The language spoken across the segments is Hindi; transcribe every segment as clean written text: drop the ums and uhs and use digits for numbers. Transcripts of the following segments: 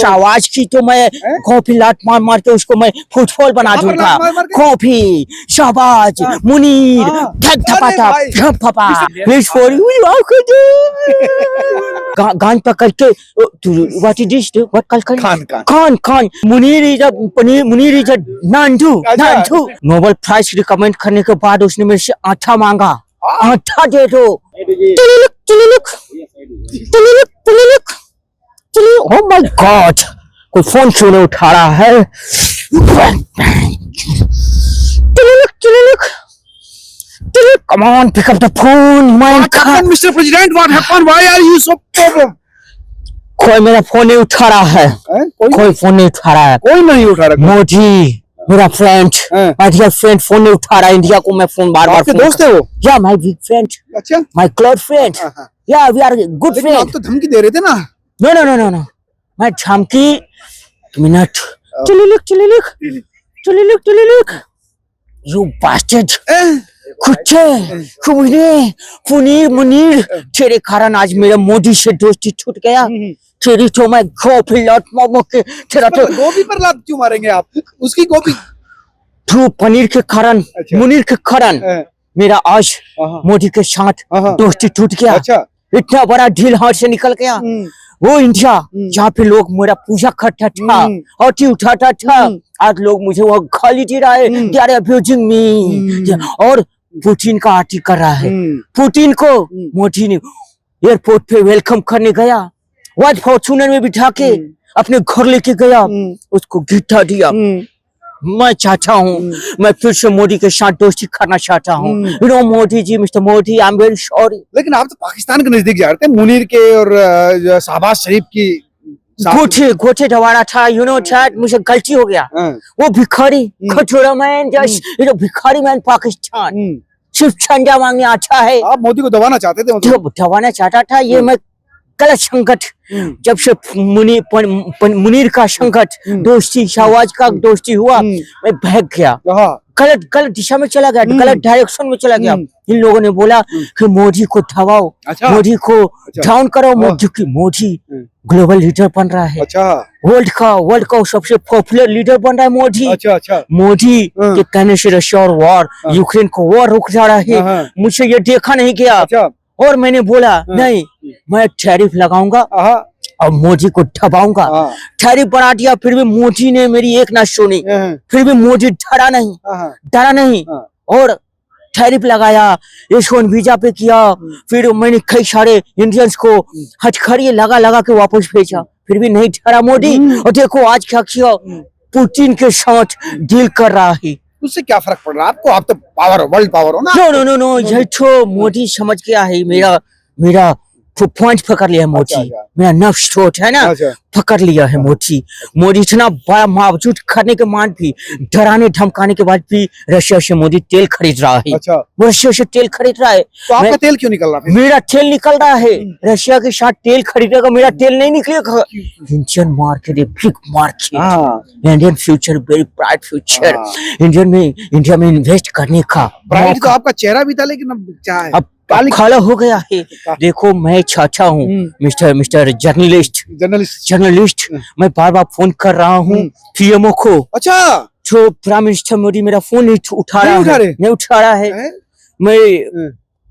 शाबाश की तो मैं कॉफी लात मार मार के उसको मैं फुटबॉल बना दूंगा। कॉफी शाबाश मुनीर धक धपाटा धप धपा प्लीज फॉर यू गान पकड़ के व्हाट इज दिस व्हाट कल Khan Khan Munir is a paneer Munir is a नांदू नांदू। नोबेल प्राइज रिकमेंड करने के बाद उसने मेरे से आटा मांगा। आटा दे दो। ओह माय गॉड कोई फोन क्यों नहीं उठा रहा है। Come on, pick up the phone, man. What happened, Mr. President? What happened? Why are you so problem? कोई मेरा फोन नहीं उठा रहा है। कोई फोन नहीं उठा रहा है। कोई नहीं उठा रहा। मोदी मेरा friend my dear friend phone नहीं उठा रहा है। इंडिया को मैं फोन बार बार। आपके दोस्त है वो? या माय बिग फ्रेंड। अच्छा माय क्लोज फ्रेंड। या वी आर गुड फ्रेंड। आप तो धमकी दे रहे थे ना। No no no no no मैं धमकी मिनट चलिए यू बास्टर्ड कुत्ते मुनीर तेरे कारण आज मेरा मोदी से दोस्ती छूट गया। तेरी तो मैं गोभी लात मोमो के तेरा तो गोभी पर लात क्यों मारेंगे आप? उसकी गोभी तू पनीर के कारण मुनीर के कारण मेरा आज मोदी के साथ दोस्ती टूट गया। इतना बड़ा डील हाथ से निकल गया। वो इंडिया जहाँ पे लोग मेरा पूजा करता था आरती उठाता था आज लोग मुझे वो गाली दे रहा है दे आर अब्यूजिंग मी और पुतिन का आरती कर रहा है। पुतिन को मोदी ने एयरपोर्ट पे वेलकम करने गया व्हाइट फॉर्च्यूनर में बिठा के अपने घर लेके गया उसको गिफ्ट दिया। मैं चाहता हूँ मैं फिर से मोदी के साथ दोस्ती करना चाहता हूँ। You know Modi ji mister Modi I am very sorry. लेकिन आप तो पाकिस्तान के नजदीक जा रहे थे मुनीर के और शहबाज शरीफ की गोटे दवारा था यू नो चैट मुझे गलती हो गया। वो भिखारी खचोड़ा मैन जस्ट ये भिखारी मैन पाकिस्तान सिर्फ झंडा मांगने अच्छा है। आप मोदी को दबाना चाहते थे? दबाना चाहता था ये मैं गलत संकट जब से मुनीर का संकट दोस्ती शहबाज का दोस्ती हुआ मैं भाग गया गलत दिशा में चला गया गलत डायरेक्शन में चला गया। इन लोगों ने बोला कि मोदी को दबाओ मोदी को डाउन करो मोदी ग्लोबल लीडर बन रहा है। वर्ल्ड का सबसे पॉपुलर लीडर बन रहा है मोदी। मोदी के कहने से रशिया और वॉर यूक्रेन को वॉर रुक जा रहा है। मुझे ये देखा नहीं गया और मैंने बोला नहीं मैं टैरिफ लगाऊंगा और मोदी को दबाऊंगा। टैरिफ बढ़ा दिया फिर भी मोदी ने मेरी एक ना सुनी। फिर भी मोदी डरा नहीं और टैरिफ लगाया H1 वीजा पे किया। फिर मैंने कई सारे इंडियंस को हथकड़ियां लगा के वापस भेजा फिर भी नहीं डरा मोदी। और देखो आज क्या किया पुतिन के साथ डील कर रहा है। उससे क्या फर्क पड़ रहा है आपको? आप तो पावर वर्ल्ड पावर हो ना। नो यही तो मोदी समझ गया है मेरा पॉइंट पकड़ लिया है मोदी। मेरा नफ्स सोच है ना पकड़ लिया है मोदी इतना बड़ा बावजूद करने के बाद भी डराने धमकाने के बाद भी रशिया से मोदी तेल खरीद रहा है। वो रशिया से तेल खरीद रहा है। तो आपका तेल क्यों निकल रहा है? मेरा तेल निकल रहा है। रशिया के साथ तेल खरीदेगा मेरा तेल नहीं निकलेगा। इंडियन मार्केट है big market. Indian future very bright future. India में इन्वेस्ट करने का ब्राइट तो आपका चेहरा भी था लेकिन क्या है अब खाला हो गया है। देखो मैं चाचा हूँ मिस्टर जर्नलिस्ट मैं बार बार फोन कर रहा हूँ पीएमओ को। अच्छा जो प्राइम मिनिस्टर मोदी मेरा फोन नहीं उठा रहा है। मैं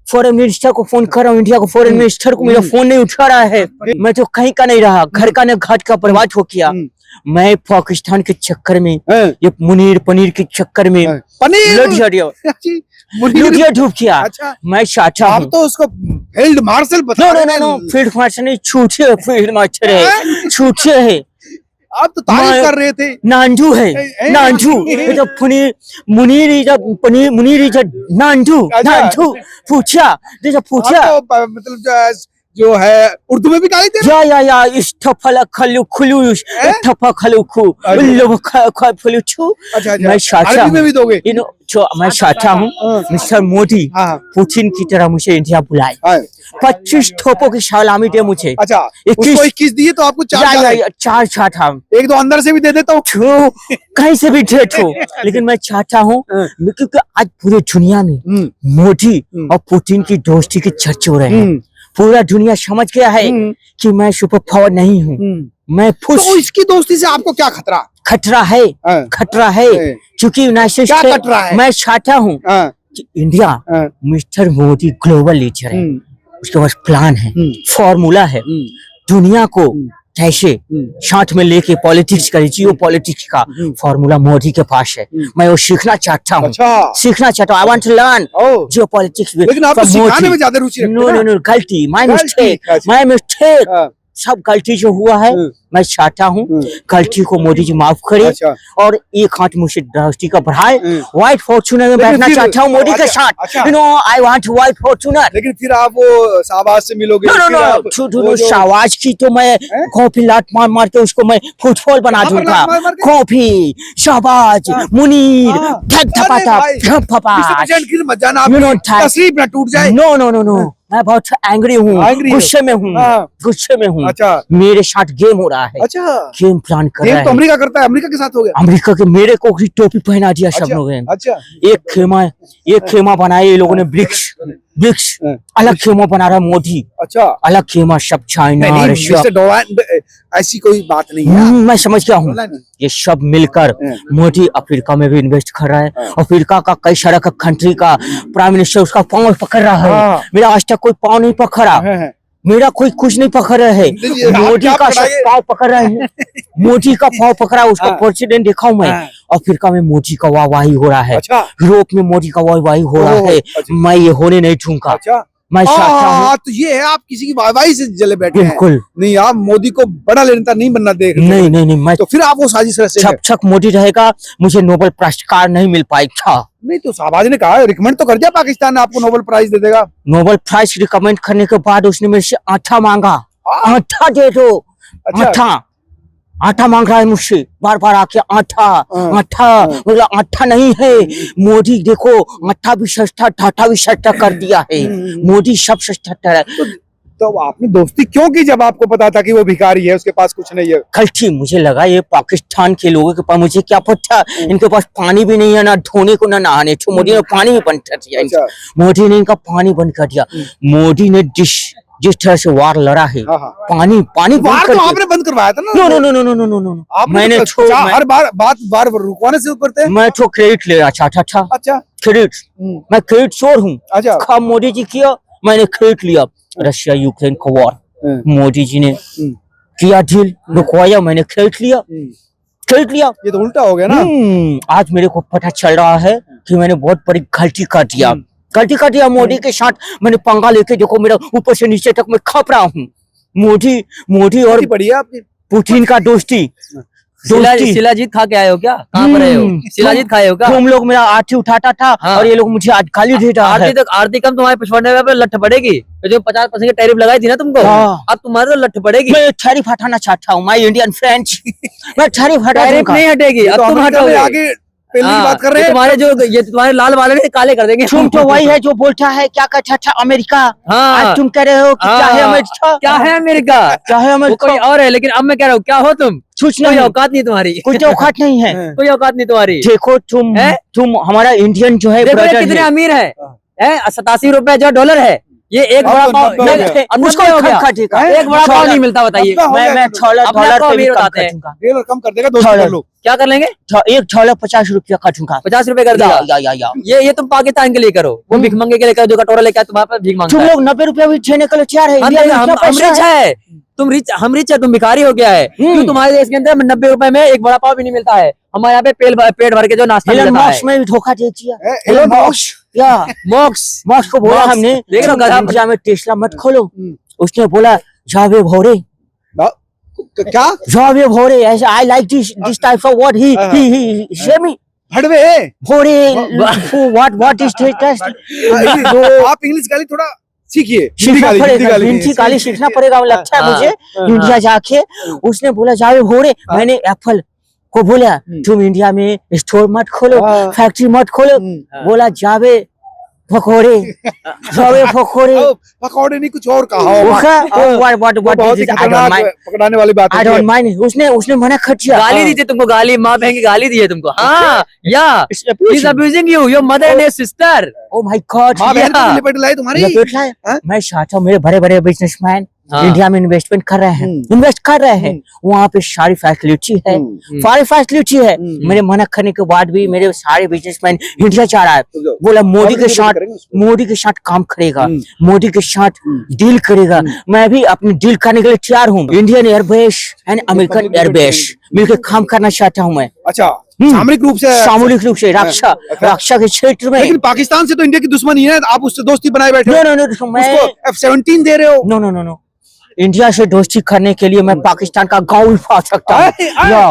फॉरेन मिनिस्टर को फोन कर रहा हूँ इंडिया को फॉरेन मिनिस्टर को मेरा फोन नहीं उठा रहा है। मैं तो कहीं का नहीं रहा घर का न घाट का बर्बाद हो गया। मैं पाकिस्तान के चक्कर में ये मुनीर पनीर के चक्कर में लुटिया डूब किया। अच्छा। मैं चाचा हूँ। आप तो उसको फील्ड मार्शल बता रहे हैं। नो फील्ड मार्शल नहीं छूटे फील्ड मार्शल है छूटे है। आप तो तारीफ कर रहे थे। नांदू है नांदू मुनीर नांदू पूछा मतलब जो है उर्दू में भी गाली दे या इस्तफला खलु खुलू इस्तफा खलु खु लो खलु छु। मैं चाचा में भी दोगे? मैं चाहता हूँ मिस्टर मोदी पुतिन की तरह मुझे इंडिया बुलाए 25 थोपों की सलामी दे मुझे। अच्छा 21 दिए तो आपको 4 चाहता हूँ। एक दो अंदर से भी दे देता हूँ कहीं से भी दे दो लेकिन मैं चाहता हूँ क्योंकि आज पूरी दुनिया में मोदी और पुतिन की दोस्ती के चर्चे हो रहे हैं। पूरा दुनिया समझ गया है कि मैं सुपर पावर नहीं हूँ मैं फुस तो इसकी दोस्ती से आपको क्या खतरा? खतरा है, हाँ। खतरा है, है। क्योंकि यूनाइटेड क्या स्टेट खतरा है? मैं चाहता हूँ हाँ, कि इंडिया, हाँ, मिस्टर मोदी ग्लोबल लीडर है, उसके पास प्लान है, फॉर्मूला है, दुनिया को कैसे साथ में लेके पॉलिटिक्स करे, जियो पॉलिटिक्स का फॉर्मूला मोदी के पास है। मैं वो सीखना चाहता हूँ, अच्छा। सीखना चाहता हूँ। I want to learn oh, geopolitics. लेकिन आपको सिखाने में ज्यादा रुचि रखते नो हैं नो ना? नो, गलती, माय गलती, मिस्टेक, अच्छा। My mistake. हाँ, सब गलती जो हुआ है मैं चाहता हूँ गलती को मोदी जी माफ करे अच्छा। और एक हाथ मुझे दृष्टि का बढ़ाए। व्हाइट फॉर्चूनर में लेकिन बैठना फिर- चाहता हूँ मोदी के अच्छा, साथ। अच्छा। You know I want white Fortuner. लेकिन फिर आप वो शाहबाज से मिलोगे? नो नो फिर आप नो, वो जो- शाहबाज की तो मैं कॉफी लात मार मार के उसको मैं फुटबॉल बना कहाँ पर दूंगा। लात मार मार के? कॉफी, शाहबाज, मुनीर, हाँ। धक अरे धपाटा, भाई, धप धपाट। मिस्टर प्रेसिडेंट गिर मत जाना, You know, आपकी तस्वीर ना टूट जाए। नो नो नो नो, मैं बहुत एंग्री हूँ, Angry हो? गुस्से में हूँ, हाँ। गुस्से में हूँ। अच्छा। मेरे साथ गेम हो रहा है, अच्छा, गेम प्लान कर गेम रहा तो है। अमेरिका करता है, अमेरिका के साथ हो गया। अमेरिका के मेरे को भी टोपी पहना दिया सब अच्छा, लोगों ने। अच्छा। एक खेमा बनाया ये लोगों ने, ब्रिक्स ब्रिक्स हाँ। अलग खेमा बना रहा है मोदी, अच्छा, अलग खेमा सब चाइना नहीं रशिया। मिस्टर डोवाल, ऐसी कोई बात नहीं है। मैं समझ गया हूँ, डोवाल, ये सब मिलकर हाँ। मोदी अफ्रीका में भी इन्वेस्ट कर रहा है। अफ्रीका का कई सारा का कंट्री का प्राइम मिनिस्टर उसका पाँव पकड़ रहा है। हाँ। मेरा आज तक कोई पाँव नहीं पकड़ा, हाँ। मेरा कोई कुछ नहीं पकड़ रहा है। देखिए, आप मोदी क्या का सब पकड़ाए? पाँव पकड़ रहे हैं। मोदी का पाँव पकड़ा, उसका हाँ। प्रेसिडेंट देखा हूं मैं। हाँ। अफ्रीका में मोदी का वाहवाही हो रहा है, अच्छा, यूरोप में मोदी का वाहवाही हो रहा ओह, है। अच्छा। मैं ये होने नहीं दूंगा। अच्छा। मैं चाहता हूँ हाँ, तो ये है, आप किसी की वाहवाही से जले बैठे हैं। बिल्कुल नहीं, आप मोदी को बड़ा नेता नहीं बनना देख रहे। नहीं नहीं नहीं, मैं तो फिर आप वो साजिश रचे हैं। जब तक मोदी रहेगा मुझे नोबेल पुरस्कार नहीं मिल पाएगा। नहीं, तो शाहबाज ने कहा, रिकमेंड तो कर दिया, पाकिस्तान आपको नोबेल प्राइज दे देगा। नोबेल प्राइज रिकमेंड करने के बाद उसने मेरे से आटा मांगा, हाँ। आटा दे दो। अच्छा। आटा आटा मांग रहा है मुझसे बार बार आके, आटा हाँ। आटा। बोला आटा नहीं है मोदी, देखो आटा भी सस्ता, टाटा भी सस्ता कर दिया है। मोदी सब सस्ता कर रहा है। तो आपने दोस्ती क्यों की जब आपको पता था कि वो भिखारी है, उसके पास कुछ नहीं है? गलती, मुझे लगा ये पाकिस्तान के लोगों के पास, मुझे क्या पता इनके पास पानी भी नहीं है, ना धोने को ना नहाने को। मोदी ने पानी भी बंद कर दिया अच्छा। मोदी ने इनका पानी बंद कर दिया। मोदी ने जिस तरह से वार लड़ा है, हाँ, हाँ। पानी पानी बंद वार कर तो दिया। आपने बंद करवाया था ना? No no no no no no no no, आपने मैंने तो हर बार रुकवाने से करते हैं। मैं तो क्रेडिट लेना चाहता था। अच्छा। क्रेडिट, मैं क्रेडिट चोर हूँ। अच्छा। काम मोदी जी किया, मैंने क्रेडिट लिया। रशिया यूक्रेन का वॉर मोदी जी ने किया, डील रुकवाया, मैंने क्रेडिट लिया, क्रेडिट लिया। ये तो उल्टा हो गया ना। आज मेरे को पता चल रहा है कि मैंने बहुत बड़ी गलती कर दिया, गलती कर दिया। मोदी के साथ मैंने पंगा लेके, देखो मेरा ऊपर से नीचे तक मैं खप रहा हूँ। मोदी और पड़ी है आपकी पुतिन का दोस्ती। शिलाजीत खा के आए हो क्या? कहाँ पर आए हो? शिलाजीत खाए हो क्या? तुम लोग मेरा आरती उठाता था हाँ। और ये लोग मुझे आज गाली दे रहा है। आरती कम तुम्हारे पिछवाड़ने पे लठ पड़ेगी। तो जो 50% की टैरिफ लगाई थी ना तुमको, हाँ। अब तुम्हारे तो लठ पड़ेगी। मैं टैरिफ हटाना चाहता हूँ, माय इंडियन फ्रेंड्स। मैं टैरिफ हटा टैरिफ दूंगा। नहीं हटेगी, अब तो तुम अमेरिका में हटोगे। आगे पहले की हाँ, बात कर रहे ये हैं। तुम्हारे लाल वाले ने काले कर देंगे। तुम तो वही है जो बोलता है क्या कहता था अमेरिका। हाँ। आज तुम कह रहे हो कि क्या है अमेरिका, क्या है अमेरिका? क्या है वो अमेरिका। कोई और है, लेकिन अब मैं कह रहा हूँ क्या हो तुम? कुछ कोई नहीं, औकात नहीं तुम्हारी। कुछ औकात नहीं है। कोई औकात नहीं तुम्हारी। देखो है? तुम हमारा इंडियन जो है देखो ये ब्रदर कितने है। अमीर है, 87 रुपए जो डॉलर है, ये एक अब बड़ा तो पाव 90 हो गया। अब उसको 90 हो गया। खा देगा। एक बड़ा पाव नहीं मिलता, बताइए। हो गया मैं तो डॉलर अपने आप को पे भी अमीर कम बताते कर हैं। दूंगा। डॉलर कम कर देगा, दोस्तों कर लो। क्या कर लेंगे? एक डॉलर 50 रुपया काटूंगा। 50 रुपए कर दिया। या। ये तुम पाकिस्तान के लिए करो, वो भीख मंगे के लिए करो, जो कटोरा लेकर तुम्हारे पास भीख मांगता तुम है। लोग 90 रुपया भी देने के लिए तैयार है। इंडिया में इतना हम पैसा रिच है, तुम रिच, हम रिच है, तुम भिखारी हो गया है। क्यों तुम्हारे देश के अंदर 90 रुपए में एक बड़ा पाव भी नहीं मिलता है। हमारे यहाँ पे पेट भर के जो नाश्ता एलन मिलता है। मस्क में भी धोखा दे दिया। Elon Musk. या मॉक्स मस्क को बोला हमने, देख रहे हो गधा। इंडिया में टेस्ला मत खोलो। उसने बोला जावे भोरे, क्या जावे भोरे, ऐसे I like this type of word ही से मी भड़वे? भोरे। What is test. आप इंग्लिश गाली थोड़ा सीखिए, सीखना पड़ेगा, गाली हिंदी गाली सीखना पड़ेगा लगता है हाँ, मुझे। इंडिया जाके उसने बोला जावे भोरे, मैंने एप्पल को बोला तुम इंडिया में स्टोर मत खोलो, फैक्ट्री मत खोलो। बोला जावे पकोड़े, जावे पकोड़े। पकौड़े नहीं, कुछ और कहा व्हाट इज पकड़ाने वाली बात आई डोंट माइंड। उसने मना कर दिया। गाली दी थी तुमको, गाली, माँ बहन की गाली दी है तुमको। हाँ, या is abusing you, your mother and sister. Oh my God, माँ बहन को लिपट लाई तुम्हारी। मैं चाहता हूँ मेरे बड़े बड़े बिजनेसमैन हाँ। इंडिया में इन्वेस्टमेंट कर रहे हैं, इन्वेस्ट कर रहे हैं, वहाँ पे सारी फैसिलिटी है, सारी फैसिलिटी है। मेरे मना करने के बाद भी मेरे सारे बिजनेसमैन इंडिया जा रहा है, बोला मोदी के साथ काम करेगा, मोदी के साथ डील करेगा। मैं भी अपनी डील करने के लिए तैयार हूँ। Indian airbase and American airbase मिलकर काम करना चाहता हूँ मैं। अच्छा, सामरिक रूप से रक्षा के क्षेत्र में। लेकिन पाकिस्तान से तो इंडिया की दुश्मनी है, आप उससे दोस्ती बनाए बैठे हो। नो उसको F-17 दे रहे हो। नो, इंडिया से दोस्ती करने के लिए मैं पाकिस्तान का गाँव फाड़ सकता हूँ,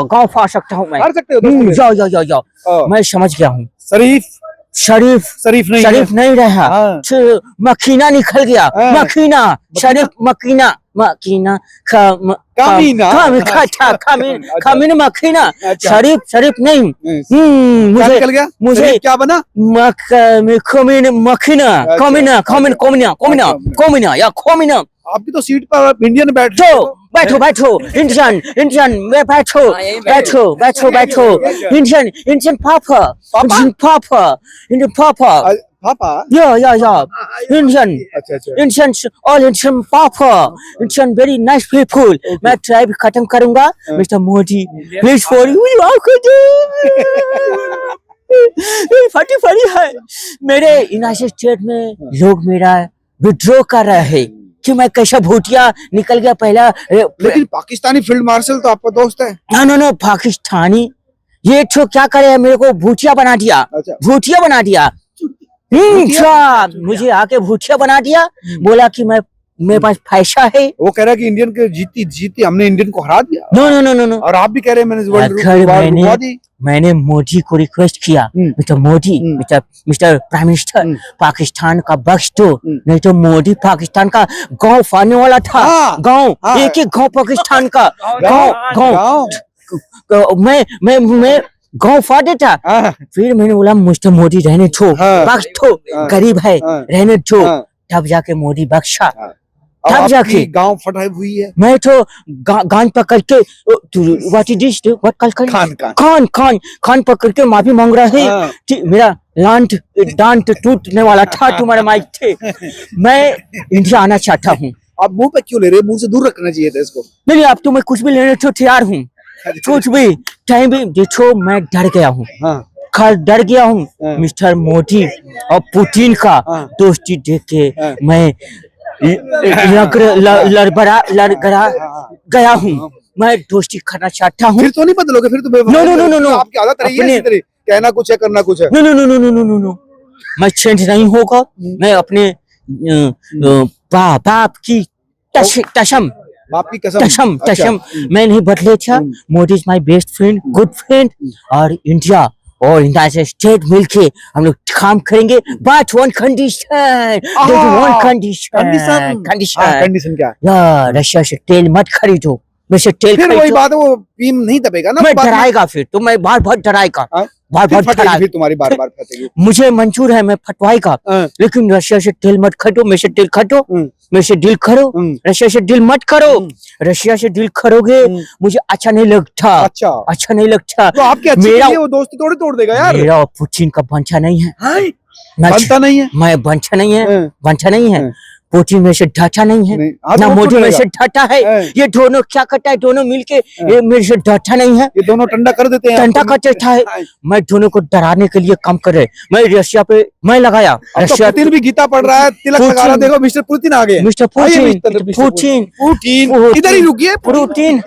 गाँव फाड़ सकता हूँ मैं। कर सकते हो दोस्ती? जाओ, मैं समझ गया हूँ। शरीफ नहीं रहा, मखीना निकल गया, मखीना शरीफ मखीना खामीना मखीना शरीफ नहीं। मुझे क्या बना? खोमिना या खोमिना। आपकी तो सीट पर इंडियन बैठो। इंडियन में बैठो इंडियन पापा पापा। या Indian अच्छा। Indian all Indian papa Indian very nice people। मैं ट्राइब खत्म करूंगा mister Modi, please for you फटी है। मेरे यूनाइटेड स्टेट में लोग मेरा विड्रॉ कर रहे हैं कि मैं कैसा भूतिया निकल गया पहला। लेकिन पाकिस्तानी फील्ड मार्शल तो आपका दोस्त है। नो पाकिस्तानी ये तो क्या करे, मेरे को भूतिया बना दिया। अच्छा। भूतिया बना दिया। मुझे आके भूतिया बना दिया, बोला कि मेरे पास पैसा है। वो कह रहा है कि इंडियन के जीती हमने इंडियन को हरा दिया। नो और आप भी कह रहे हैं मैंने मोदी को रिक्वेस्ट किया, mister Modi, mister prime minister, Pakistan का बख्श दो, नहीं तो मोदी पाकिस्तान का गांव फाड़ने वाला था। गांव एक गांव पाकिस्तान का गांव मैं गांव फाड़ देता। फिर मैंने बोला मिस्टर मोदी रहने दो, बख्श दो, गरीब है रहने दो। तब जाके मोदी बख्शा, तब जाके गांव फटाई हुई है। मैं तो गान पकड़ के खान पकड़ के माफी मांग रहा है। मेरा डांट टूटने वाला था तुम्हारे माइक थे। मैं इंडिया आना चाहता हूँ। आप मुंह पे क्यों ले रहे? मुंह से दूर रखना चाहिए था इसको। नहीं, अब तो मैं कुछ भी लेने को तैयार हूँ, कुछ भी टाइम भी देखो। मैं डर गया हूँ, डर गया हूँ मिस्टर मोदी और पुतिन का दोस्ती देख के मैं लड़बड़ा गया हूँ। मैं दोस्ती करना चाहता हूँ। फिर तो नहीं बदलोगे? फिर तो नो आपकी आदत रही है इसी तरह, कहना कुछ है करना कुछ है। नो मैं चेंज नहीं होगा। मैं अपने बाप की कसम मैं नहीं बदले था। Modi is my best friend, good friend. और इंडिया और यूनाइटेड स्टेट मिलके हम लोग काम करेंगे, बट वन कंडीशन। कंडीशन क्या? यार रशिया से तेल मत खरीदो। वैसे तेल फिर वही बात है, वो बीम नहीं दबेगा ना। मैं डराएगा फिर तो, मैं बार डराएगा, फिर तुम्हारी बार फटेगी। मुझे मंजूर है, मैं फटवाएगा, लेकिन रशिया से तेल मत खरीदो, मेरे से तेल खरीदो, मेरे से डील करो। रशिया से डील मत करो। रशिया से डील करोगे मुझे अच्छा नहीं लगता। अच्छा नहीं लगता। तो आपके वो दोस्ती तोड़ देगा यार। मेरा पुतिन का बंचा नहीं है। बनता नहीं है। मैं बंचा नहीं है। पुतिन में से डटा नहीं है, ना मोदी में से डटा है। ये दोनों क्या करता है, दोनों मिलके ये मेरे से डटा नहीं है। ये दोनों टंडा कर देते हैं। टंडा कर देता है। मैं दोनों को डराने के लिए काम कर रहे। मैं रशिया पे मैं लगाया। रशिया पुतिन भी गीता पढ़ रहा है, तिलक लगा रहा है। देखो मिस्टर पुतिन आ गए। मिस्टर पुतिन इधर ही रुकिए। पुतिन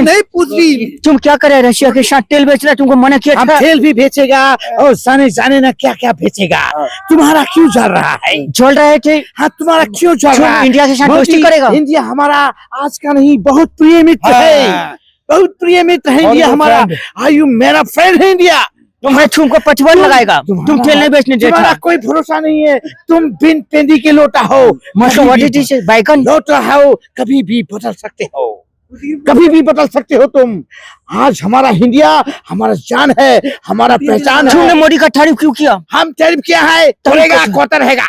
नहीं, पुतिन तुम क्या कर रहे? रशिया के साथ तेल बेच रहा है, तुमको मना किया था। तेल भी बेचेगा और जाने ना क्या क्या बेचेगा। तुम्हारा क्यों चल रहा है? चल रहे थे। हाँ, तुम्हारा क्यों चल रहा है? इंडिया के साथ दोस्ती करेगा। इंडिया हमारा आज का नहीं, बहुत प्रिय मित्र है, बहुत प्रिय मित्र है इंडिया हमारा। आयु मेरा फ्रेंड है इंडिया। तो मैं तुमको पचवन लगाएगा। तुम तेल नहीं बेचने देता। तुम्हारा कोई भरोसा नहीं है। तुम बिन पेंदी के लोटा हो, बैगन लोटा हो, कभी भी बदल सकते हो, कभी भी बदल सकते हो तुम। आज हमारा इंडिया हमारा जान है, हमारा पहचान है। तुमने मोदी का तारीफ क्यों किया? हम तारीफ किया है, रहेगा, कोता रहेगा।